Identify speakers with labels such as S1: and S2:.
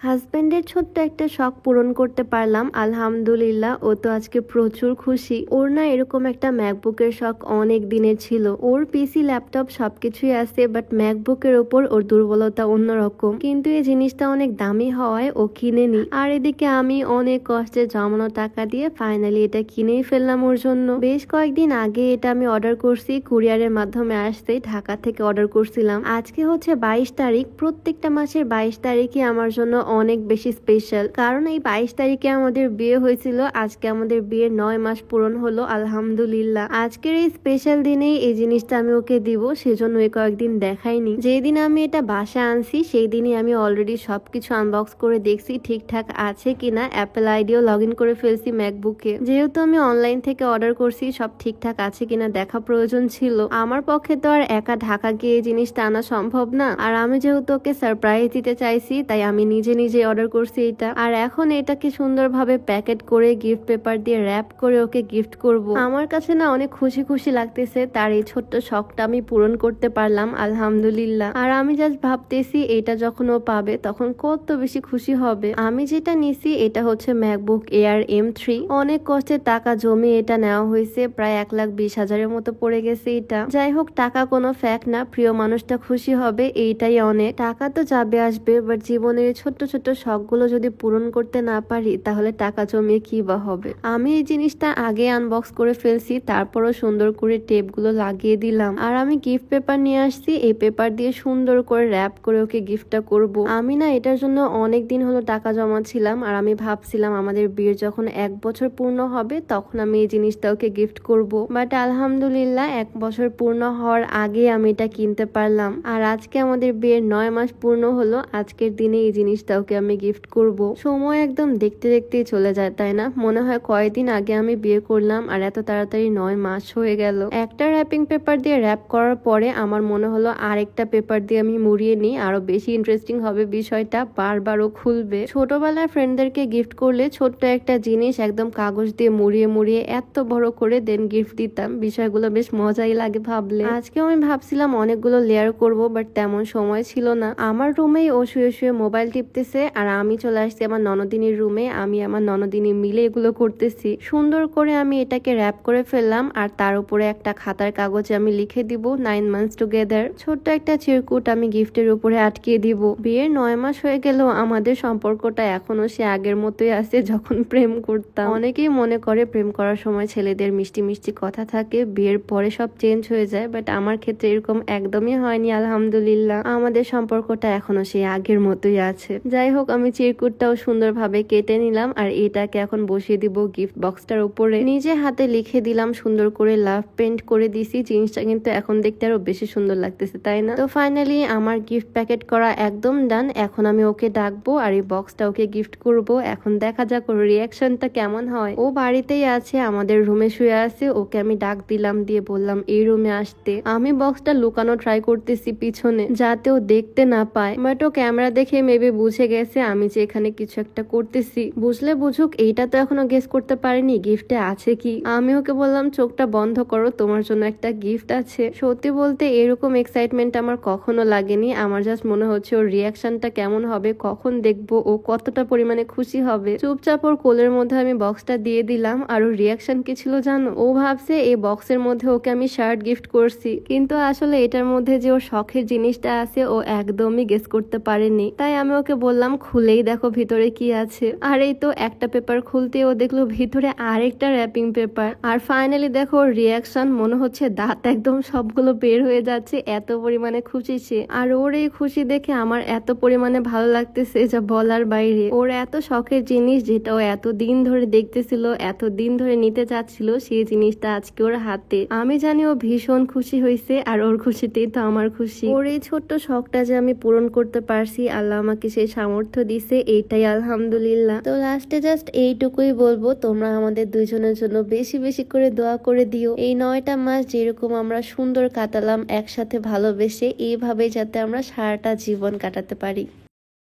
S1: হাজবেন্ডের ছোট্ট একটা শখ পূরণ করতে পারলাম আলহামদুলিল্লাহ। ও তো আজকে প্রচুর খুশি। ওর না এরকম একটা ম্যাকবুকের শখ অনেক দিনের ছিল। ওর পিসি ল্যাপটপ সবকিছুই আছে, বাট ম্যাকবুকের ওপর ওর দুর্বলতা অন্যরকম। কিন্তু এই জিনিসটা অনেক দামি হওয়ায় ও কিনেনি। আর এদিকে আমি অনেক কষ্টে জমানো টাকা দিয়ে ফাইনালি এটা কিনেই ফেললাম ওর জন্য। বেশ কয়েকদিন আগে এটা আমি অর্ডার করছি, কুরিয়ারের মাধ্যমে আসতে। ঢাকা থেকে অর্ডার করছিলাম। আজকে হচ্ছে 22 তারিখ। প্রত্যেকটা মাসের 22 তারিখই আমার জন্য অনেক বেশি স্পেশাল, কারণ এই 22 তারিখে আমাদের বিয়ে হয়েছিল। আজকে আমাদের বিয়ের 9 মাস পূরণ হলো আলহামদুলিল্লাহ। আজকের এই স্পেশাল দিনেই এই জিনিসটা আমি ওকে দিব, সেজন্য এই কয়েকদিন দেখাইনি। যেদিন আমি এটা বাসায় আনছি সেই দিনই আমি অলরেডি সবকিছু আনবক্স করে দেখছি ঠিকঠাক আছে কিনা। অ্যাপেল আইডিও লগ ইন করে ফেলছি ম্যাকবুকে। যেহেতু আমি অনলাইন থেকে অর্ডার করছি, সব ঠিকঠাক আছে কিনা দেখা প্রয়োজন ছিল। আমার পক্ষে তো আর একা ঢাকা গিয়ে এই জিনিসটা আনা সম্ভব না। আর আমি যেহেতু ওকে সারপ্রাইজ দিতে চাইছি, তাই আমি নিজে অর্ডার করছি এটা। আর এখন এটাকে সুন্দরভাবে প্যাকেট করে গিফট পেপার দিয়ে র্যাপ করে ওকে গিফট করব। আমার কাছে না অনেক খুশি খুশি লাগতেছে, তার এই ছোট্ট শখটা আমি পূরণ করতে পারলাম আলহামদুলিল্লাহ। আর আমি জাস্ট ভাবতেছি এটা যখন ও পাবে তখন কত বেশি খুশি হবে। আমি যেটা নিছি এটা হচ্ছে ম্যাকবুক এয়ার M3। অনেক কষ্টে টাকা জমিয়ে এটা নেওয়া হয়েছে, প্রায় 1,20,000-এর মতো পড়ে গেছে এটা। যাই হোক, টাকা কোনো ফ্যাক্ট না, প্রিয় মানুষটা খুশি হবে এইটাই অনেক। টাকা তো যাবে আসবে, বাট জীবনের ছোট্ট ছোট্ট শখগুলো যদি পূরণ করতে না পারি তাহলে টাকা জমিয়ে কি বা হবে। আমি এই জিনিসটা আগে আনবক্স করে ফেলছি, তারপরও সুন্দর করে টেপগুলো লাগিয়ে দিলাম। আর আমি গিফট পেপার নিয়ে আসছি, এই পেপার দিয়ে সুন্দর করে র্যাপ করে ওকে গিফটটা করব। আমি না এটার জন্য অনেক দিন হলো টাকা জমাচ্ছিলাম, আর আমি ভাবছিলাম আমাদের বিয়ের যখন 1 বছর পূর্ণ হবে তখন আমি এই জিনিসটা ওকে গিফট করব। বাট আলহামদুলিল্লাহ 1 বছর পূর্ণ হওয়ার আগে আমি এটা কিনতে পারলাম। আর আজকে আমাদের বিয়ের 9 মাস পূর্ণ হলো। আজকের দিনে এই জিনিসটা ওকে আমি গিফট করব। সময় একদম দেখতে দেখতেই চলে যায়, তাই না? মনে হয় কয়েকদিন আগে আমি বিয়ে করলাম আর এত তাড়াতাড়ি 9 মাস হয়ে গেল। একটা র্যাপিং পেপার দিয়ে র্যাপ করার পরে আমার মনে হলো আরেকটা পেপার দিয়ে আমি মুড়িয়ে নিই, আরো বেশি ইন্টারেস্টিং হবে বিষয়টা, বারবারও খুলবে। ছোটবেলার ফ্রেন্ডদেরকে গিফট করলে ছোট্ট একটা জিনিস একদম কাগজ দিয়ে মুড়িয়ে মুড়িয়ে এত বড় করে দেন গিফট দিতাম। বিষয়গুলো বেশ মজাই লাগে ভাবলে। আজকে আমি ভাবছিলাম অনেকগুলো লেয়ার করব, বাট তেমন সময় ছিল না। আমার রুমেই ও শুয়ে শুয়ে মোবাইল টিপতেছে, আর আমি চলে আসছি আমার ননদিনীর রুমে। আমি আমার ননদিনী মিলে এগুলো করতেছি। সুন্দর করে আমি এটাকে র্যাপ করে ফেললাম, আর তার উপরে একটা খাতার কাগজে আমি লিখে দিব 9 মান্থস টুগেদার। ছোট্ট একটা চিরকুট আমি গিফটের উপরে আটকিয়ে দিব। বিয়ের 9 মাস হয়ে গেলেও আমাদের সম্পর্কটা এখনো সে আগের মতোই আছে যখন প্রেম করতাম। অনেকেই মনে করে প্রেম করার সময় ছেলেদের মিষ্টি মিষ্টি কথা থাকে, বিয়ের পরে সব চেঞ্জ হয়ে যায়, বাট আমার ক্ষেত্রে এরকম একদমই হয়নি আলহামদুলিল্লাহ। আমাদের সম্পর্কটা এখনো সেই আগের মতোই আছে। যাই হোক, আমি চিরকুটটাও সুন্দরভাবে কেটে নিলাম, আর এটাকে এখন বসিয়ে দিব গিফট বক্সটার উপরে। নিজে হাতে লিখে দিলাম, সুন্দর করে লাভ পেন্ট করে দিছি। জিনিসটা কিন্তু এখন দেখতে আরো বেশি সুন্দর লাগতেছে, তাই না? তো ফাইনালি আমার গিফট প্যাকেট করা একদম ডান। এখন আমি ওকে ডাকবো আর এই বক্সটা ওকে গিফট করব। এখন দেখা যাক ওর রিয়াকশনটা কেমন হয়। ও বাড়িতেই আছে, আমাদের রুমে শুয়ে আছে। ওকে আমি ডাক দিলাম, দিয়ে বললাম এই রুমে আসতে। আমি বক্সটা লুকানো ট্রাই করতেছি পিছনে, যাতে ও দেখতে না পায়, বাট ও ক্যামেরা দেখে মেবি বুঝে গেছে আমি যে এখানে কিছু একটা করতেছি। বুঝলে বুঝুক, এইটা তো এখনো গেস করতে পারিনি গিফটে আছে কি। আমি ওকে বললাম চোখটা বন্ধ করো, তোমার জন্য একটা গিফট আছে। সত্যি বলতে এরকম এক্সাইটমেন্ট আমার কখনো লাগেনি। আমার জাস্ট মনে হচ্ছে ওর রিয়াকশনটা কেমন হবে, কখন দেখবো ও কতটা পরিমাণে খুশি হবে। চুপচাপ ওর কোলের মধ্যে আমি বক্সটা দিয়ে দিলাম। আর ওর রিয়াকশন কি ছিল জানো? ও ভাবছে এই বক্সের মধ্যে ওকে আমি শার্ট গিফট করছি, কিন্তু আসলে এটার মধ্যে যে ওর শখের জিনিসটা আছে ও একদমই গেস করতে পারেনি। তাই আমি ওকে বললাম খুলেই দেখো ভিতরে কি আছে। আর এই তো একটা পেপার খুলতে ও দেখলো ভিতরে আরেকটা র্যাপিং পেপার। আর ফাইনালি দেখো ওর রিয়াকশন, মনে হচ্ছে দাঁত একদম সবগুলো বের হয়ে যাচ্ছে, এত পরিমাণে খুশি সে। আর ওর এই খুশি দেখে আমার এত পরিমাণে ভালো লাগতেছে যা বলার বাইরে। ওর এত শখের জিনিস, যেটা ও এতদিন ধরে দেখতেছিল, এতদিন ধরে নিতে চাচ্ছিল, সেই জিনিসটা আজকে ওর হাতে। আমি জানি ও ভীষণ খুশি হয়েছে, আর ওর খুশিতেই তো আমার খুশি। ওর এই ছোট্ট শখটা যে আমি পূরণ করতে পারছি, আল্লাহ আমাকে সেই সামর্থ্য দিছে, এইটাই আলহামদুলিল্লাহ। তো লাস্টে জাস্ট এইটুকুই বলবো, তোমরা আমাদের দুইজনের জন্য বেশি বেশি করে দোয়া করে দিও। এই 9টা মাস যেরকম আমরা সুন্দর কাটালাম একসাথে ভালোবেসে, এইভাবে যাতে আমরা সারাটা জীবন কাটাতে পারি।